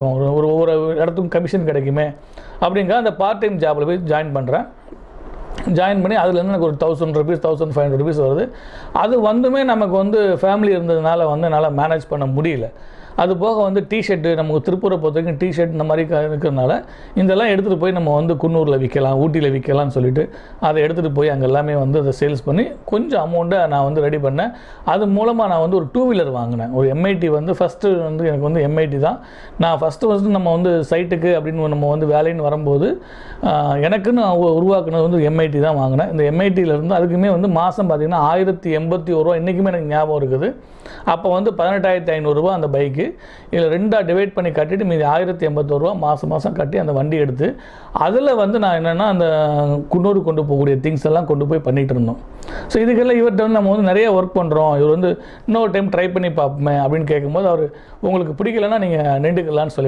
ஒவ்வொரு இடத்துக்கும் கமிஷன் கிடைக்குமே அப்படிங்கிற அந்த பார்ட் டைம் ஜாபில் போய் ஜாயின் பண்ணுறேன். ஜாயின் பண்ணி அதுலேருந்து எனக்கு ஒரு 1000 rupees 1500 rupees வருது. அது வந்துமே நமக்கு வந்து ஃபேமிலி இருந்ததுனால வந்து என்னால் மேனேஜ் பண்ண முடியல. அது போக வந்து டிஷர்ட்டு நமக்கு திருப்பூரை பொறுத்த வரைக்கும் டிஷர்ட் இந்த மாதிரி இருக்கிறதுனால இதெல்லாம் எடுத்துகிட்டு போய் நம்ம வந்து குன்னூரில் விற்கலாம், ஊட்டியில் விற்கலாம்னு சொல்லிட்டு அதை எடுத்துகிட்டு போய் அங்கே எல்லாமே வந்து அதை சேல்ஸ் பண்ணி கொஞ்சம் அமௌண்ட்டை நான் வந்து ரெடி பண்ணேன். அது மூலமாக நான் வந்து ஒரு 2 வீலர் வாங்கினேன். ஒரு MIT வந்து ஃபஸ்ட்டு வந்து எனக்கு வந்து MIT தான். நான் ஃபஸ்ட்டு நம்ம வந்து சைட்டுக்கு அப்படின்னு நம்ம வந்து வேலைன்னு வரும்போது எனக்குன்னு உருவாக்குனது வந்து MIT தான் வாங்கினேன். இந்த MITயிலேருந்து அதுக்குமே வந்து மாதம் பார்த்திங்கன்னா 1081 ரூபா இன்றைக்குமே எனக்கு ஞாபகம் இருக்குது. அப்போ வந்து 18,500 ரூபா அந்த பைக்கு. இதில் 2ஆக டிவைட் பண்ணி கட்டிட்டு மீதி 1081 ரூபா மாதம் கட்டி அந்த வண்டி எடுத்து அதில் வந்து நான் என்னென்னா அந்த குன்னூர் கொண்டு போகக்கூடிய திங்ஸ் எல்லாம் கொண்டு போய் பண்ணிகிட்டு இருந்தோம். ஸோ இதுக்கெல்லாம் இவர்கிட்ட வந்து நம்ம வந்து நிறைய ஒர்க் பண்ணுறோம், இவர் வந்து இன்னொரு டைம் ட்ரை பண்ணி பார்ப்போமே அப்படின்னு கேட்கும்போது அவர் உங்களுக்கு பிடிக்கலன்னா நீங்கள் நின்றுக்கலான்னு சொல்லி